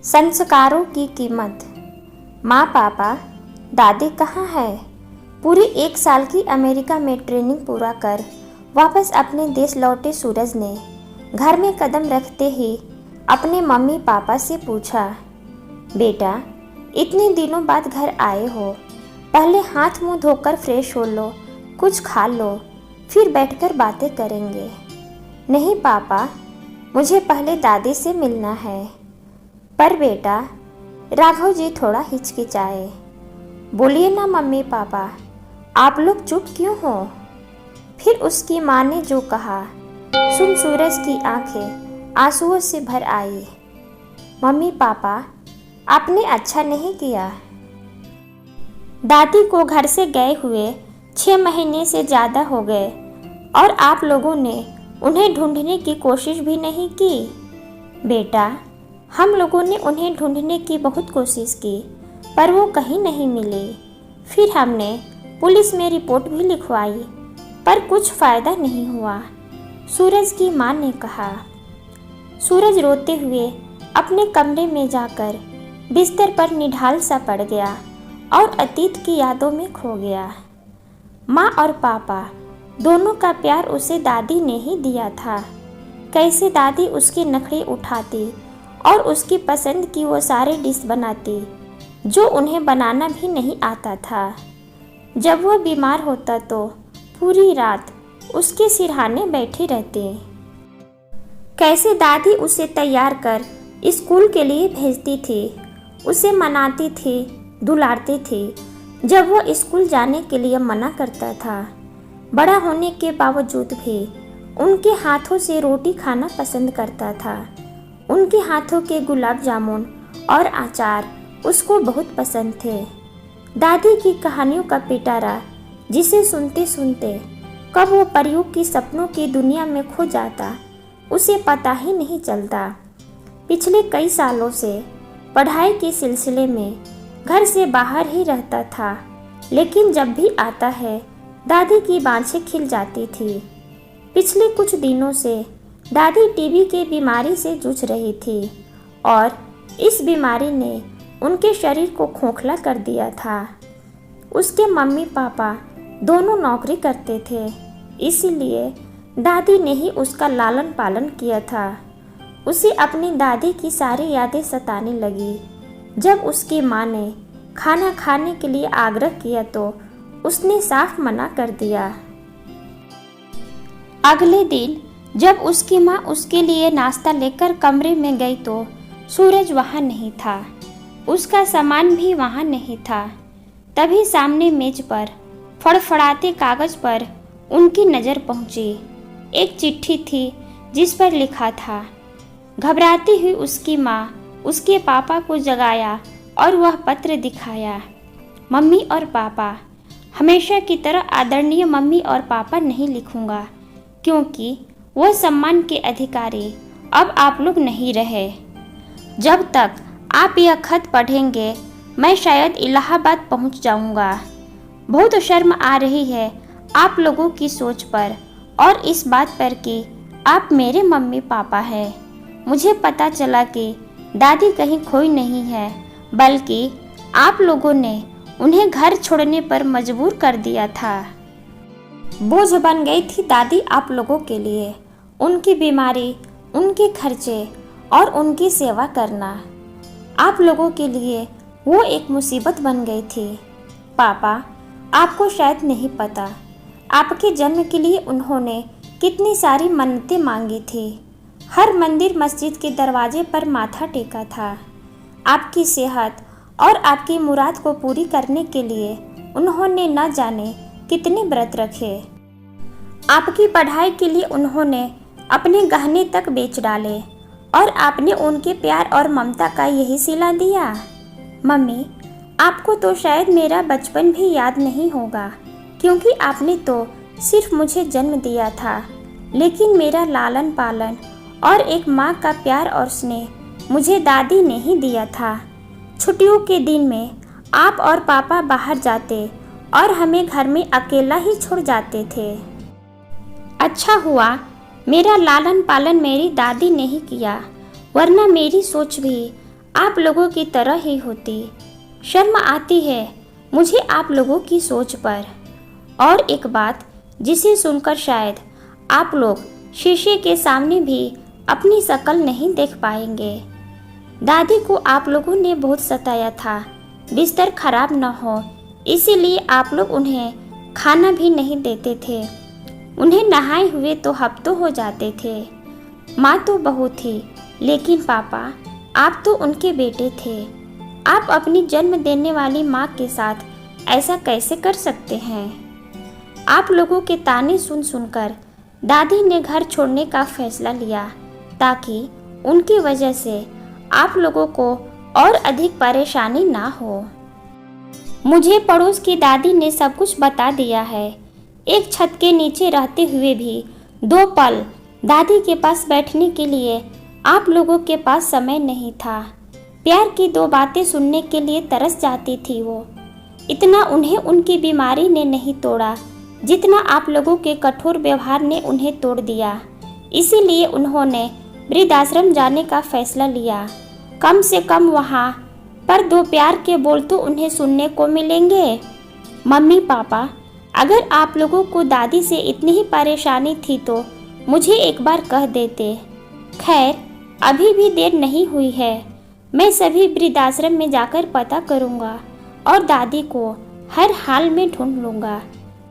संस्कारों की कीमत। माँ पापा दादी कहाँ है? पूरी 1 साल की अमेरिका में ट्रेनिंग पूरा कर वापस अपने देश लौटे सूरज ने घर में कदम रखते ही अपने मम्मी पापा से पूछा, बेटा इतने दिनों बाद घर आए हो, पहले हाथ मुंह धोकर फ्रेश हो लो, कुछ खा लो, फिर बैठकर बातें करेंगे। नहीं पापा, मुझे पहले दादी से मिलना है। पर बेटा, राघव जी थोड़ा हिचकिचाए। बोलिए ना मम्मी पापा, आप लोग चुप क्यों हो? फिर उसकी माँ ने जो कहा सुन सूरज की आंखें आंसुओं से भर आई। मम्मी पापा, आपने अच्छा नहीं किया। दादी को घर से गए हुए 6 महीने से ज़्यादा हो गए और आप लोगों ने उन्हें ढूंढने की कोशिश भी नहीं की। बेटा, हम लोगों ने उन्हें ढूंढने की बहुत कोशिश की, पर वो कहीं नहीं मिले। फिर हमने पुलिस में रिपोर्ट भी लिखवाई, पर कुछ फ़ायदा नहीं हुआ। सूरज की माँ ने कहा। सूरज रोते हुए अपने कमरे में जाकर बिस्तर पर निढाल सा पड़ गया और अतीत की यादों में खो गया। माँ और पापा दोनों का प्यार उसे दादी ने ही दिया था। कैसे दादी उसके नखरे उठाती और उसकी पसंद की वो सारे डिश बनाती जो उन्हें बनाना भी नहीं आता था। जब वह बीमार होता तो पूरी रात उसके सिरहाने बैठी रहती। कैसे दादी उसे तैयार कर स्कूल के लिए भेजती थी, उसे मनाती थी, दुलारती थी। जब वह स्कूल जाने के लिए मना करता था, बड़ा होने के बावजूद भी उनके हाथों से रोटी खाना पसंद करता था। उनके हाथों के गुलाब जामुन और अचार उसको बहुत पसंद थे। दादी की कहानियों का पिटारा जिसे सुनते सुनते कब वो परियों की सपनों की दुनिया में खो जाता, उसे पता ही नहीं चलता। पिछले कई सालों से पढ़ाई के सिलसिले में घर से बाहर ही रहता था, लेकिन जब भी आता है दादी की बाँछें खिल जाती थी। पिछले कुछ दिनों से दादी टीबी की बीमारी से जूझ रही थी और इस बीमारी ने उनके शरीर को खोखला कर दिया था। उसके मम्मी पापा दोनों नौकरी करते थे, इसीलिए दादी ने ही उसका लालन पालन किया था। उसे अपनी दादी की सारी यादें सताने लगी। जब उसकी माँ ने खाना खाने के लिए आग्रह किया तो उसने साफ मना कर दिया। अगले दिन जब उसकी माँ उसके लिए नाश्ता लेकर कमरे में गई तो सूरज वहाँ नहीं था, उसका सामान भी वहाँ नहीं था। तभी सामने मेज पर फड़फड़ाते कागज पर उनकी नज़र पहुँची। एक चिट्ठी थी जिस पर लिखा था। घबराती हुई उसकी माँ उसके पापा को जगाया और वह पत्र दिखाया। मम्मी और पापा, हमेशा की तरह आदरणीय मम्मी और पापा नहीं लिखूंगा, क्योंकि वो सम्मान के अधिकारी अब आप लोग नहीं रहे। जब तक आप यह खत पढ़ेंगे मैं शायद इलाहाबाद पहुंच जाऊंगा। बहुत शर्म आ रही है आप लोगों की सोच पर और इस बात पर कि आप मेरे मम्मी पापा हैं। मुझे पता चला कि दादी कहीं खोई नहीं है, बल्कि आप लोगों ने उन्हें घर छोड़ने पर मजबूर कर दिया था। बोझ बन गई थी दादी आप लोगों के लिए। उनकी बीमारी, उनके खर्चे और उनकी सेवा करना आप लोगों के लिए वो एक मुसीबत बन गई थी। पापा, आपको शायद नहीं पता, आपके जन्म के लिए उन्होंने कितनी सारी मन्नतें मांगी थी। हर मंदिर मस्जिद के दरवाजे पर माथा टेका था। आपकी सेहत और आपकी मुराद को पूरी करने के लिए उन्होंने न जाने कितने व्रत रखे। आपकी पढ़ाई के लिए उन्होंने अपने गहने तक बेच डाले और आपने उनके प्यार और ममता का यही सिला दिया। मम्मी, आपको तो शायद मेरा बचपन भी याद नहीं होगा, क्योंकि आपने तो सिर्फ मुझे जन्म दिया था, लेकिन मेरा लालन पालन और एक माँ का प्यार और स्नेह मुझे दादी ने ही दिया था। छुट्टियों के दिन में आप और पापा बाहर जाते और हमें घर में अकेला ही छोड़ जाते थे। अच्छा हुआ मेरा लालन पालन मेरी दादी ने ही किया, वरना मेरी सोच भी आप लोगों की तरह ही होती। शर्म आती है मुझे आप लोगों की सोच पर। और एक बात जिसे सुनकर शायद आप लोग शीशे के सामने भी अपनी शक्ल नहीं देख पाएंगे। दादी को आप लोगों ने बहुत सताया था, बिस्तर खराब न हो इसीलिए आप लोग उन्हें खाना भी नहीं देते थे। उन्हें नहाए हुए तो हफ्तों हो जाते थे। माँ तो बहू थी, लेकिन पापा आप तो उनके बेटे थे। आप अपनी जन्म देने वाली माँ के साथ ऐसा कैसे कर सकते हैं? आप लोगों के ताने सुन सुनकर दादी ने घर छोड़ने का फैसला लिया ताकि उनकी वजह से आप लोगों को और अधिक परेशानी ना हो। मुझे पड़ोस की दादी ने सब कुछ बता दिया है। एक छत के नीचे रहते हुए भी 2 पल दादी के पास बैठने के लिए आप लोगों के पास समय नहीं था। प्यार की 2 बातें सुनने के लिए तरस जाती थी वो। इतना उन्हें उनकी बीमारी ने नहीं तोड़ा जितना आप लोगों के कठोर व्यवहार ने उन्हें तोड़ दिया। इसीलिए उन्होंने वृद्धाश्रम जाने का फैसला लिया। कम से कम वहाँ पर 2 प्यार के बोल तो उन्हें सुनने को मिलेंगे। मम्मी पापा, अगर आप लोगों को दादी से इतनी ही परेशानी थी तो मुझे एक बार कह देते। खैर, अभी भी देर नहीं हुई है। मैं सभी वृद्धाश्रम में जाकर पता करूँगा और दादी को हर हाल में ढूंढ लूँगा।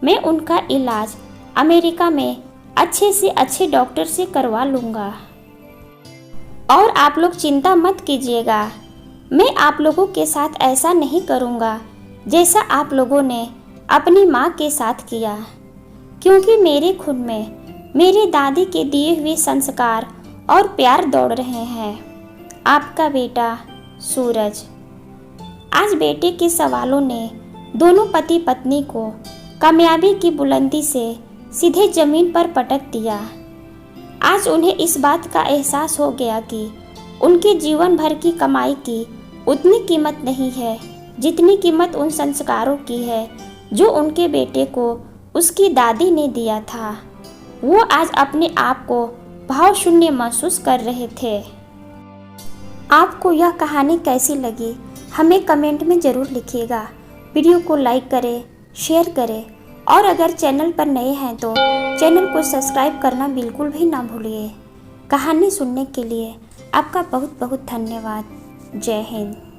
मैं उनका इलाज अमेरिका में अच्छे से अच्छे डॉक्टर से करवा लूँगा। और आप लोग चिंता मत कीजिएगा, मैं आप लोगों के साथ ऐसा नहीं करूँगा जैसा आप लोगों ने अपनी माँ के साथ किया, क्योंकि मेरे खून में मेरे दादी के दिए हुए संस्कार और प्यार दौड़ रहे हैं। आपका बेटा सूरज। आज बेटे के सवालों ने दोनों पति पत्नी को कामयाबी की बुलंदी से सीधे जमीन पर पटक दिया। आज उन्हें इस बात का एहसास हो गया कि उनके जीवन भर की कमाई की उतनी कीमत नहीं है जितनी कीमत उन संस्कारों की है जो उनके बेटे को उसकी दादी ने दिया था। वो आज अपने आप को भाव शून्य महसूस कर रहे थे। आपको यह कहानी कैसी लगी हमें कमेंट में ज़रूर लिखिएगा। वीडियो को लाइक करें, शेयर करें और अगर चैनल पर नए हैं तो चैनल को सब्सक्राइब करना बिल्कुल भी ना भूलिए। कहानी सुनने के लिए आपका बहुत बहुत धन्यवाद। जय हिंद।